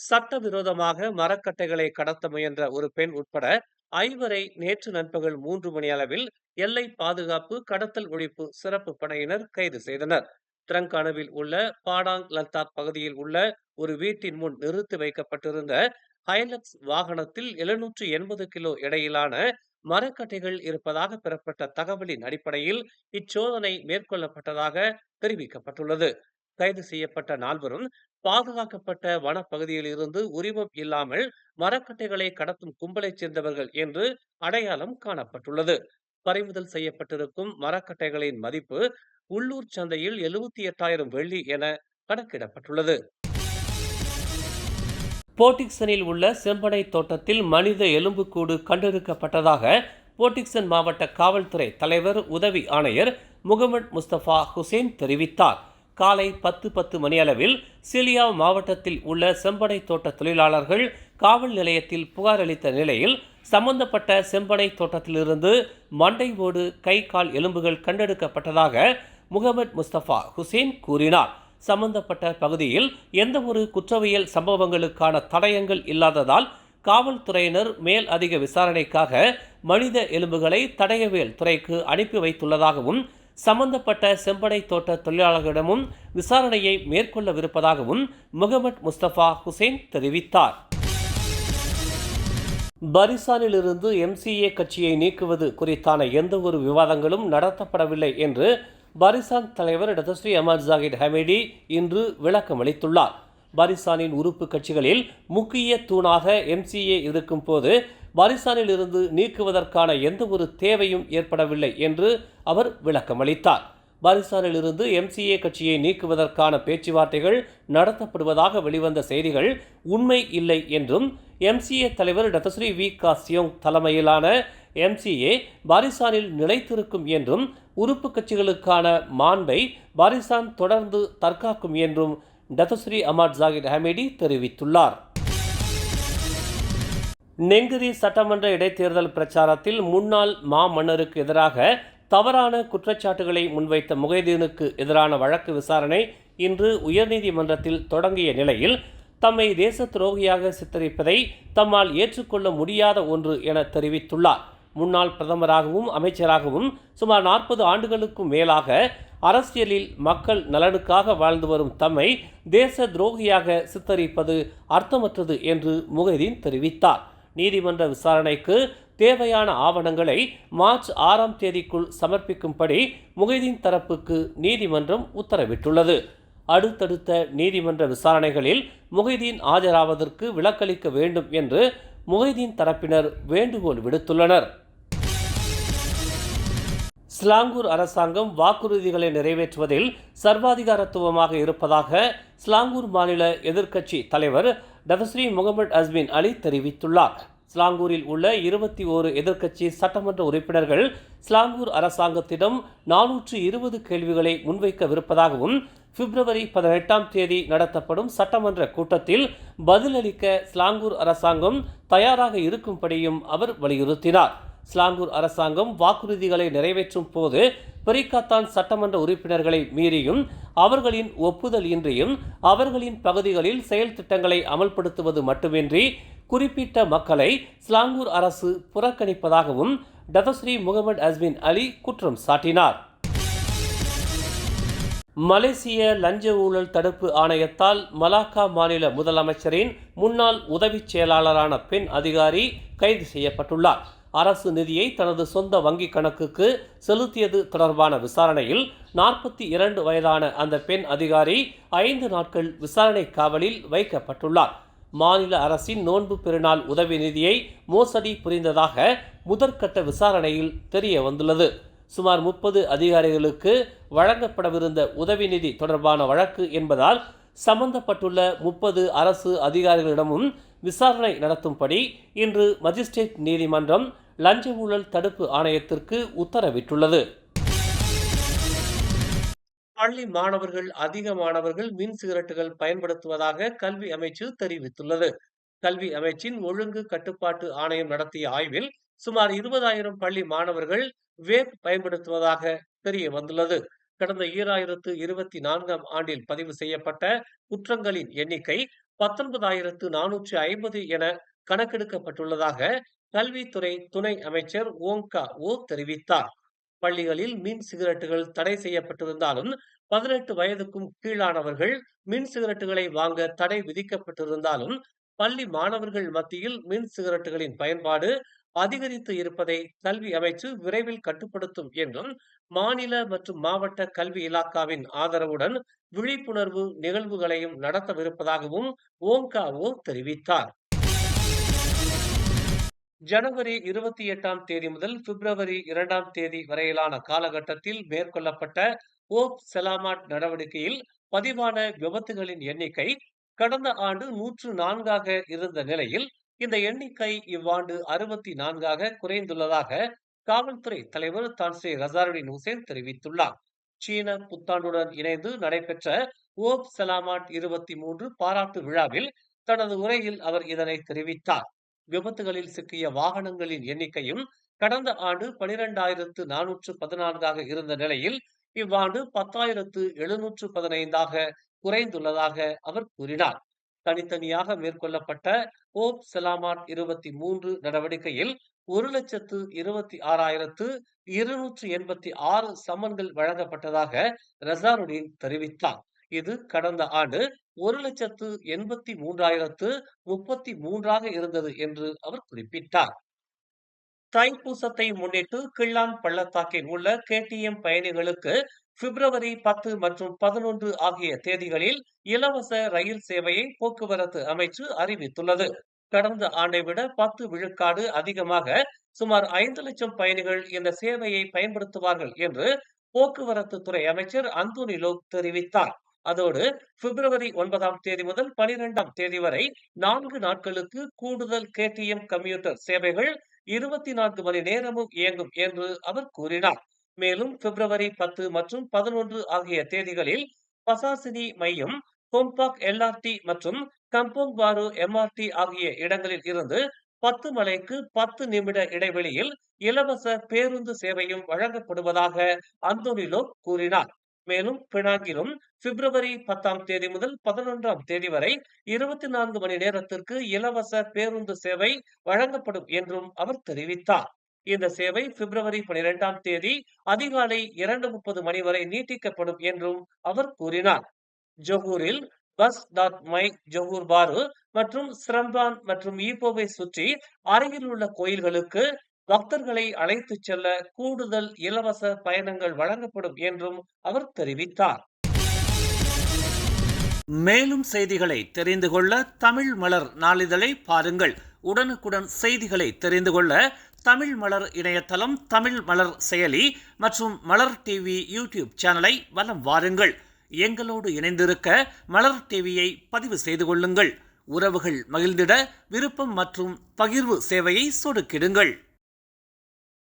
சட்டவிரோதமாக மரக்கட்டைகளை கடத்த முயன்ற ஒரு பெண் உட்பட 5 நேற்று நண்பகல் 3 மணி அளவில் எல்லை பாதுகாப்பு கடத்தல் ஒழிப்பு சிறப்பு படையினர் கைது செய்தனர். திரங்கானுவில் உள்ள பாடாங் லந்தாக் பகுதியில் உள்ள ஒரு வீட்டின் முன் நிறுத்தி வைக்கப்பட்டிருந்த ஹைலக்ஸ் வாகனத்தில் 780 கிலோ எடையிலான மரக்கட்டைகள் இருப்பதாக பெறப்பட்ட தகவலின் அடிப்படையில் இச்சோதனை மேற்கொள்ளப்பட்டதாக தெரிவிக்கப்பட்டுள்ளது. கைது செய்யப்பட்ட 4வரும் பாதுகாக்கப்பட்ட வனப்பகுதியில் இருந்து உரிமம் இல்லாமல் மரக்கட்டைகளை கடத்தும் கும்பலைச் சேர்ந்தவர்கள் என்று அடையாளம் காணப்பட்டுள்ளது. பறிமுதல் செய்யப்பட்டிருக்கும் மரக்கட்டைகளின் மதிப்பு உள்ளூர் சந்தையில் 78,000 வெள்ளி என கணக்கிடப்பட்டுள்ளது. போர்டிக்சனில் உள்ள செம்பனை தோட்டத்தில் மனித எலும்புக்கூடு கண்டெடுக்கப்பட்டதாக போர்டிக்சன் மாவட்ட காவல்துறை தலைவர் உதவி ஆணையர் முகமது முஸ்தபா ஹுசேன் தெரிவித்தார். காலை 10:10 மணியளவில் சிலியா மாவட்டத்தில் உள்ள செம்பனை தோட்ட தொழிலாளர்கள் காவல் நிலையத்தில் புகார் அளித்த நிலையில் சம்பந்தப்பட்ட செம்பனை தோட்டத்திலிருந்து மண்டை ஓடு, கை, கால் எலும்புகள் கண்டெடுக்கப்பட்டதாக முகமது முஸ்தபா ஹுசேன் கூறினார். சம்பந்தப்பட்ட பகுதியில் எந்த ஒரு குற்றவியல் சம்பவங்களுக்கான தடயங்கள் இல்லாததால் காவல்துறையினர் மேல் அதிக விசாரணைக்காக மனித எலும்புகளை தடயவியல் துறைக்கு அனுப்பி வைத்துள்ளதாகவும் சம்பந்தப்பட்ட செம்பனை தோட்ட தொழிலாளர்களிடமும் விசாரணையை மேற்கொள்ளவிருப்பதாகவும் முகமது முஸ்தபா ஹுசேன் தெரிவித்தார். பரிசானிலிருந்து எம்சிஏ கட்சியை நீக்குவது குறித்தான எந்த ஒரு விவாதங்களும் நடத்தப்படவில்லை என்று பரிசான் தலைவர் டத்தஸ்ரீ அஹ்மத் ஜாகிர் ஹமீடி இன்று விளக்கம் அளித்துள்ளார். பரிசானின் உறுப்பு கட்சிகளில் முக்கிய தூணாக எம்சிஏ இருக்கும் போது பரிசானில் இருந்து நீக்குவதற்கான எந்த ஒரு தேவையும் ஏற்படவில்லை என்று அவர் விளக்கம் அளித்தார். பரிசானில் இருந்து எம்சிஏ கட்சியை நீக்குவதற்கான பேச்சுவார்த்தைகள் நடத்தப்படுவதாக வெளிவந்த செய்திகள் உண்மை இல்லை என்றும் எம்சிஏ தலைவர் டத்தஸ்ரீ வி காசியோங் தலைமையிலான எம்சிஏ பாரிசானில் நிலைத்திருக்கும் என்றும் உறுப்பு கட்சிகளுக்கான மாண்பை பாரிசான் தொடர்ந்து தற்காக்கும் என்றும் டத்தஸ்ரீ அஹ்மத் ஜாகிர் ஹமீடி தெரிவித்துள்ளார். நெங்கிரி சட்டமன்ற இடைத்தேர்தல் பிரச்சாரத்தில் முன்னாள் மாமன்னருக்கு எதிராக தவறான குற்றச்சாட்டுகளை முன்வைத்த முகைதீனுக்கு எதிரான வழக்கு விசாரணை இன்று உயர்நீதிமன்றத்தில் தொடங்கிய நிலையில் தம்மை தேச துரோகியாக சித்தரிப்பதை தம்மால் ஏற்றுக்கொள்ள முடியாத ஒன்று என தெரிவித்துள்ளார். முன்னாள் பிரதமராகவும் அமைச்சராகவும் சுமார் 40 ஆண்டுகளுக்கும் மேலாக அரசியலில் மக்கள் நலனுக்காக வாழ்ந்து வரும் தம்மை தேச துரோகியாக சித்தரிப்பது அர்த்தமற்றது என்று முகைதீன் தெரிவித்தார். நீதிமன்ற விசாரணைக்கு தேவையான ஆவணங்களை மார்ச் 6ஆம் தேதிக்குள் சமர்ப்பிக்கும்படி முகைதீன் தரப்புக்கு நீதிமன்றம் உத்தரவிட்டுள்ளது. அடுத்தடுத்த நீதிமன்ற விசாரணைகளில் முகைதீன் ஆஜராவதற்கு விலக்களிக்க வேண்டும் என்று முகைதீன் தரப்பினர் வேண்டுகோள் விடுத்துள்ளனர். ஸ்லாங்கூர் அரசாங்கம் வாக்குறுதிகளை நிறைவேற்றுவதில் சர்வாதிகாரத்துவமாக இருப்பதாக ஸ்லாங்கூர் மாநில எதிர்க்கட்சி தலைவர் டத்தஸ்ரீ முகமது அஸ்மின் அலி தெரிவித்துள்ளார். ஸ்லாங்கூரில் உள்ள 21 எதிர்க்கட்சி சட்டமன்ற உறுப்பினர்கள் ஸ்லாங்கூர் அரசாங்கத்திடம் 420 கேள்விகளை முன்வைக்கவிருப்பதாகவும் பிப்ரவரி 18ஆம் தேதி நடத்தப்படும் சட்டமன்ற கூட்டத்தில் பதிலளிக்க ஸ்லாங்கூர் அரசாங்கம் தயாராக இருக்கும்படியும் அவர் வலியுறுத்தினார். ஸ்லாங்கூர் அரசாங்கம் வாக்குறுதிகளை நிறைவேற்றும் போது பெரிக்காத்தான் சட்டமன்ற உறுப்பினர்களை மீறியும் அவர்களின் ஒப்புதல் இன்றியும் அவர்களின் பகுதிகளில் செயல் திட்டங்களை அமல்படுத்துவது மட்டுமின்றி குறிப்பிட்ட மக்களை ஸ்லாங்கூர் அரசு புறக்கணிப்பதாகவும் டத்தஸ்ரீ முகமது அஸ்மின் அலி குற்றம் சாட்டினார். மலேசிய லஞ்ச ஊழல் தடுப்பு ஆணையத்தால் மலாக்கா மாநில முதலமைச்சரின் முன்னாள் உதவி செயலாளரான பெண் அதிகாரி கைது செய்யப்பட்டுள்ளார். அரசு நிதியை தனது சொந்த வங்கிக் கணக்குக்கு செலுத்தியது தொடர்பான விசாரணையில் 42 வயதான அந்த பெண் அதிகாரி 5 நாட்கள் விசாரணை காவலில் வைக்கப்பட்டுள்ளார். மாநில அரசின் நோன்பு பெருநாள் உதவி நிதியை மோசடி புரிந்ததாக முதற்கட்ட விசாரணையில் தெரிய வந்துள்ளது. சுமார் 30 அதிகாரிகளுக்கு வழங்கப்படவிருந்த உதவி நிதி தொடர்பான வழக்கு என்பதால் சம்பந்தப்பட்டுள்ள 30 அரசு அதிகாரிகளிடமும் விசாரணை நடத்தும்படி இன்று மஜிஸ்ட்ரேட் நீதிமன்றம் லஞ்ச ஊழல் தடுப்பு ஆணையத்திற்கு உத்தரவிட்டுள்ளது. பள்ளி மாணவர்கள் அதிக மாணவர்கள் மின் சிகரெட்டுகள் பயன்படுத்துவதாக கல்வி அமைச்சு தெரிவித்துள்ளது. கல்வி அமைச்சின் ஒழுங்கு கட்டுப்பாட்டு ஆணையம் நடத்திய ஆய்வில் சுமார் 20,000 பள்ளி மாணவர்கள் வேப் பயன்படுத்துவதாக தெரிய வந்துள்ளது. கடந்த 2024ஆம் ஆண்டில் பதிவு செய்யப்பட்ட குற்றங்களின் எண்ணிக்கை 19,450 என கணக்கெடுக்கப்பட்டுள்ளதாக கல்வித்துறை துணை அமைச்சர் ஓங்கா ஓ தெரிவித்தார். பள்ளிகளில் மின் சிகரெட்டுகள் தடை செய்யப்பட்டிருந்தாலும் 18 வயதுக்கும் கீழானவர்கள் மின் சிகரெட்டுகளை வாங்க தடை விதிக்கப்பட்டிருந்தாலும் பள்ளி மாணவர்கள் மத்தியில் மின் சிகரெட்டுகளின் பயன்பாடு அதிகரித்து இருப்பதை கல்வி அமைச்சு விரைவில் கட்டுப்படுத்தும் என்றும் மாநில மற்றும் மாவட்ட கல்வி இலாக்காவின் ஆதரவுடன் விழிப்புணர்வு நிகழ்வுகளையும் நடத்தவிருப்பதாகவும் ஓங்காவோ தெரிவித்தார். ஜனவரி 28ஆம் தேதி முதல் பிப்ரவரி 2ஆம் தேதி வரையிலான காலகட்டத்தில் மேற்கொள்ளப்பட்ட ஓப் செலாமாட் நடவடிக்கையில் பதிவான விபத்துகளின் எண்ணிக்கை கடந்த ஆண்டு 104ஆக இருந்த நிலையில் இந்த எண்ணிக்கை இவ்வாண்டு 64ஆக குறைந்துள்ளதாக காவல்துறை தலைவர் தான்ஸ்ரீ ரசாருடின் ஹுசேன் தெரிவித்துள்ளார். சீன புத்தாண்டுடன் இணைந்து நடைபெற்ற ஓப் செலாமாட் 23 பாராட்டு விழாவில் தனது உரையில் அவர் இதனை தெரிவித்தார். விபத்துகளில் சிக்கிய வாகனங்களின் எண்ணிக்கையும் கடந்த ஆண்டு 12,414ஆக இருந்த நிலையில் இவ்வாண்டு 10,715ஆக குறைந்துள்ளதாக அவர் கூறினார். தனித்தனியாக மேற்கொள்ளப்பட்ட ஓப் செலாமாட் 23 நடவடிக்கையில் 1,26,286 சம்மன்கள் வழங்கப்பட்டதாக ரசாருடீன் தெரிவித்தார். இது கடந்த ஆண்டு 1,83,033ஆக இருந்தது என்று அவர் குறிப்பிட்டார். தைப்பூசத்தை முன்னிட்டு கிள்ளான் பள்ளத்தாக்கில் உள்ள KTM பயணிகளுக்கு பிப்ரவரி 10 மற்றும் 11 ஆகிய தேதிகளில் இலவச ரயில் சேவையை போக்குவரத்து அமைச்சு அறிவித்துள்ளது. கடந்த ஆண்டை விட 10 விழுக்காடு அதிகமாக சுமார் 5 லட்சம் பயணிகள் இந்த சேவையை பயன்படுத்துவார்கள் என்று போக்குவரத்து துறை அமைச்சர் அந்தோனி லோக் தெரிவித்தார். அதோடு பிப்ரவரி 9ஆம் தேதி முதல் 12ஆம் தேதி வரை 4 நாட்களுக்கு கூடுதல் KTM கம்யூட்டர் சேவைகள் 24 மணி நேரமும் இயங்கும் என்று அவர் கூறினார். மேலும் பிப்ரவரி 10 மற்றும் 11 ஆகிய தேதிகளில் பசாசினி மையம், கொம்பாக் LRT மற்றும் கம்போங் பாரு MRT ஆகிய இடங்களில் இருந்து 10 மலைக்கு 10 நிமிட இடைவெளியில் இலவச பேருந்து சேவையும் வழங்கப்படுவதாக அந்தோனி லோக் கூறினார். மேலும் பினாங்கிலும் பிப்ரவரி 10ஆம் தேதி முதல் 11ஆம் தேதி வரை 24 மணி நேரத்திற்கு இலவச பேருந்து சேவை வழங்கப்படும் என்றும் அவர் தெரிவித்தார். இந்த சேவை பிப்ரவரி 12ஆம் தேதி அதிகாலை 2:30 மணி வரை நீட்டிக்கப்படும் என்றும் அவர் கூறினார். ஜொகூரில் பஸ்.மை ஜொகூர் பாரு மற்றும் ஸ்ரம்பான் மற்றும் ஈப்போவை சுற்றி அருகில் உள்ள கோயில்களுக்கு பக்தர்களை அழைத்துச் செல்ல கூடுதல் இலவச பயணங்கள் வழங்கப்படும் என்றும் அவர் தெரிவித்தார். மேலும் செய்திகளை தெரிந்து கொள்ள தமிழ் மலர் நாளிதழை பாருங்கள். உடனுக்குடன் செய்திகளை தெரிந்து கொள்ள தமிழ் மலர் இணையதளம், தமிழ் மலர் செயலி மற்றும் மலர் டிவி யூடியூப் சேனலை வலம் வாருங்கள். எங்களோடு இணைந்திருக்க மலர் டிவியை பதிவு செய்து கொள்ளுங்கள். உறவுகள் மகிழ்ந்திட விருப்பம் மற்றும் பகிர்வு சேவையை சொடுக்கிடுங்கள்.